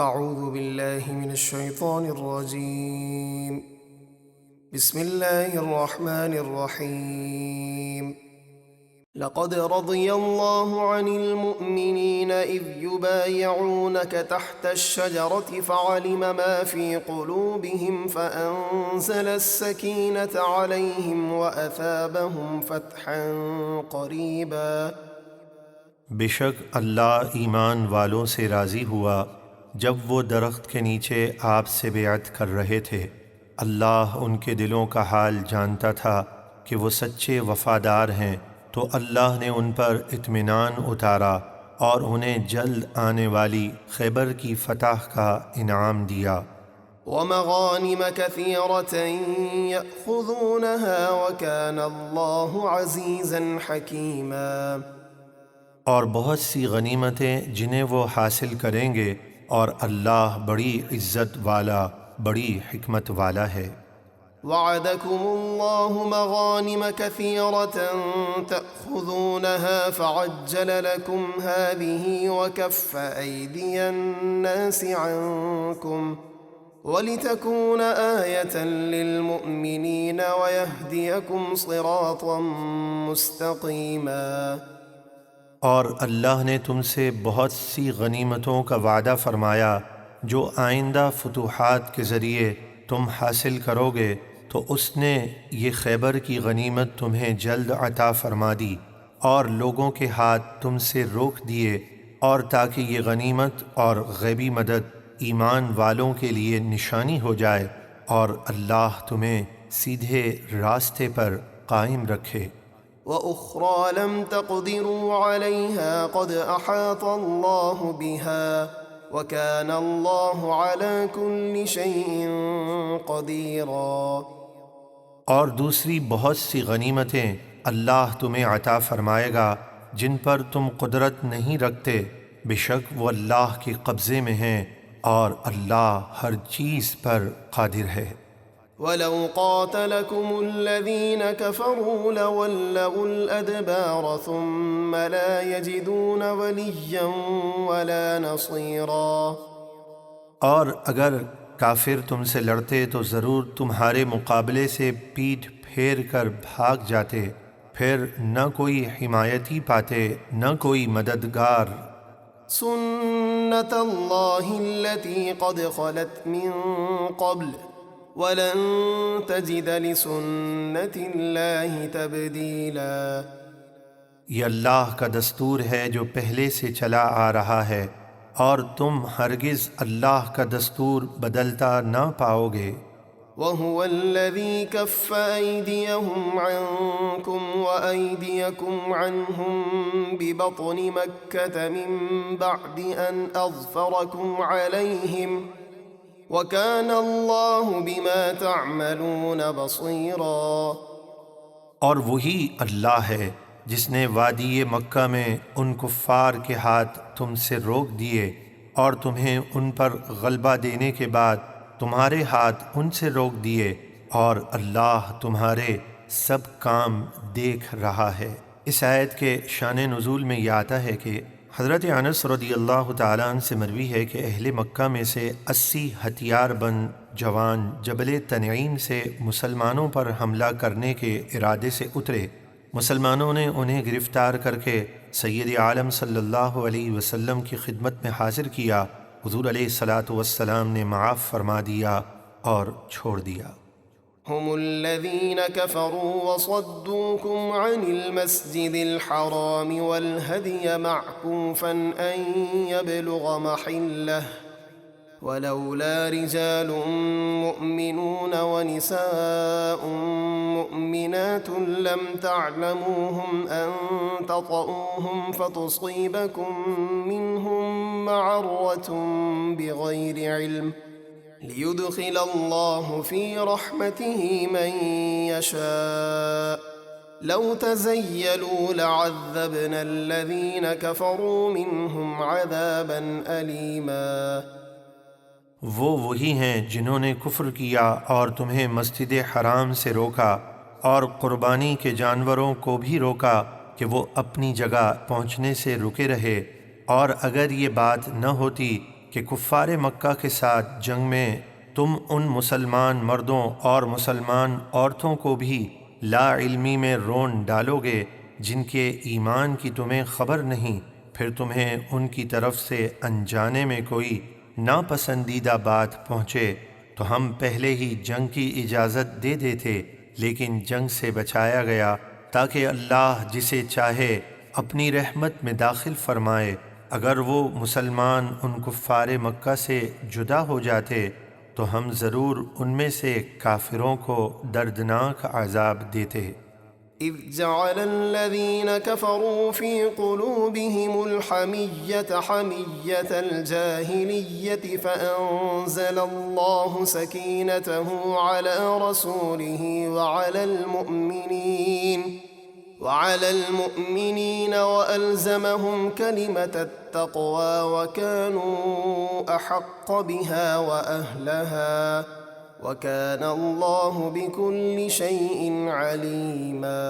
أعوذ بالله من الشيطان الرجيم. بسم الله الرحمن الرحيم. لقد رضي الله عن المؤمنين إذ يبايعونك تحت الشجرة فعلم ما في قلوبهم فأنزل السكينة عليهم وأثابهم فتحا قريبا۔ بے شک اللہ ایمان والوں سے راضی ہوا جب وہ درخت کے نیچے آپ سے بیعت کر رہے تھے۔ اللہ ان کے دلوں کا حال جانتا تھا کہ وہ سچے وفادار ہیں، تو اللہ نے ان پر اطمینان اتارا اور انہیں جلد آنے والی خیبر کی فتح کا انعام دیا۔ ومغانم كثيرة يأخذونها وكان الله عزيزا حكيما۔ اور بہت سی غنیمتیں جنہیں وہ حاصل کریں گے، اور اللہ بڑی عزت والا، بڑی حکمت والا ہے۔ وعدكم الله مغانم كثيرة تأخذونها فعجل لكم هذه وكف أيدي الناس عنكم ولتكون آية للمؤمنين ويهديكم صراطا مستقيما۔ اور اللہ نے تم سے بہت سی غنیمتوں کا وعدہ فرمایا جو آئندہ فتوحات کے ذریعے تم حاصل کرو گے، تو اس نے یہ خیبر کی غنیمت تمہیں جلد عطا فرما دی اور لوگوں کے ہاتھ تم سے روک دیے، اور تاکہ یہ غنیمت اور غیبی مدد ایمان والوں کے لیے نشانی ہو جائے اور اللہ تمہیں سیدھے راستے پر قائم رکھے۔ وأخرى لم تقدروا عليها قد أحاط الله بها وكان الله على كل شيء قديرا۔ اور دوسری بہت سی غنیمتیں اللہ تمہیں عطا فرمائے گا جن پر تم قدرت نہیں رکھتے، بے شک وہ اللہ کے قبضے میں ہیں اور اللہ ہر چیز پر قادر ہے۔ وَلَوْ قَاتَلَكُمُ الَّذِينَ كَفَرُوا لَوَلَّوُا الْأَدْبَارَ ثُمَّ لَا يَجِدُونَ وَلِيًّا وَلَا نَصِيرًا۔ اور اگر کافر تم سے لڑتے تو ضرور تمہارے مقابلے سے پیٹھ پھیر کر بھاگ جاتے، پھر نہ کوئی حمایتی پاتے نہ کوئی مددگار۔ سُنَّتَ اللَّهِ الَّتِي قَدْ خَلَتْ مِن قَبْلُ وَلَن تَجِدَ لِسُنَّتِ اللَّهِ تَبْدِيلًا۔ یہ اللہ کا دستور ہے جو پہلے سے چلا آ رہا ہے، اور تم ہرگز اللہ کا دستور بدلتا نہ پاؤ گے۔ وَهُوَ الَّذِي كَفَّ أَيْدِيَهُمْ عَنكُمْ وَأَيْدِيَكُمْ عَنْهُمْ بِبَطْنِ مَكَّةَ مِن بَعْدِ أَنْ أَظْفَرَكُمْ عَلَيْهِمْ وَكَانَ اللَّهُ بِمَا تَعْمَلُونَ بَصِيرًا۔ اور وہی اللہ ہے جس نے وادی مکہ میں ان کفار کے ہاتھ تم سے روک دیے اور تمہیں ان پر غلبہ دینے کے بعد تمہارے ہاتھ ان سے روک دیے، اور اللہ تمہارے سب کام دیکھ رہا ہے۔ اس آیت کے شان نزول میں یہ آتا ہے کہ حضرت انس رضی اللہ تعالیٰ عنہ سے مروی ہے کہ اہل مکہ میں سے 80 ہتھیار بند جوان جبل تنعیم سے مسلمانوں پر حملہ کرنے کے ارادے سے اترے۔ مسلمانوں نے انہیں گرفتار کر کے سید عالم صلی اللہ علیہ وسلم کی خدمت میں حاضر کیا۔ حضور علیہ الصلاۃ والسلام نے معاف فرما دیا اور چھوڑ دیا۔ هم الذين كفروا وصدوكم عن المسجد الحرام والهدي معكوفا أن يبلغ محله ولولا رجال مؤمنون ونساء مؤمنات لم تعلموهم أن تطؤوهم فتصيبكم منهم معرة بغير علم ليدخل الله في رحمته من يشاء لو تزيلوا لعذبنا الذين كفروا منهم عذابا أليما۔ وہی ہیں جنہوں نے کفر کیا اور تمہیں مسجد حرام سے روکا اور قربانی کے جانوروں کو بھی روکا کہ وہ اپنی جگہ پہنچنے سے رکے رہے، اور اگر یہ بات نہ ہوتی کہ کفار مکہ کے ساتھ جنگ میں تم ان مسلمان مردوں اور مسلمان عورتوں کو بھی لا علمی میں رون ڈالو گے جن کے ایمان کی تمہیں خبر نہیں، پھر تمہیں ان کی طرف سے انجانے میں کوئی ناپسندیدہ بات پہنچے تو ہم پہلے ہی جنگ کی اجازت دے دیتے، لیکن جنگ سے بچایا گیا تاکہ اللہ جسے چاہے اپنی رحمت میں داخل فرمائے۔ اگر وہ مسلمان ان کفار مکہ سے جدا ہو جاتے تو ہم ضرور ان میں سے کافروں کو دردناک عذاب دیتے۔ إذ جعل الذين كفروا في قلوبهم الحمية حمية الجاهلية فأنزل الله سكينته على رسوله وعلى المؤمنين وألزمهم كلمة التقوى وكانوا أحق بها وأهلها وَكَانَ اللَّهُ بِكُلِّ شَيْءٍ عَلِيمًا۔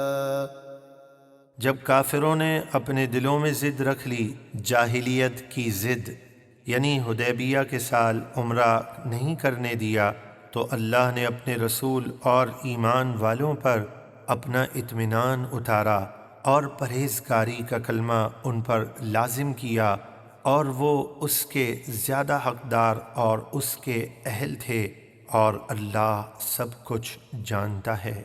جب کافروں نے اپنے دلوں میں ضد رکھ لی، جاہلیت کی ضد، یعنی حدیبیہ کے سال عمرہ نہیں کرنے دیا، تو اللہ نے اپنے رسول اور ایمان والوں پر اپنا اطمینان اتارا اور پرہیزگاری کا کلمہ ان پر لازم کیا، اور وہ اس کے زیادہ حقدار اور اس کے اہل تھے، اور اللہ سب کچھ جانتا ہے۔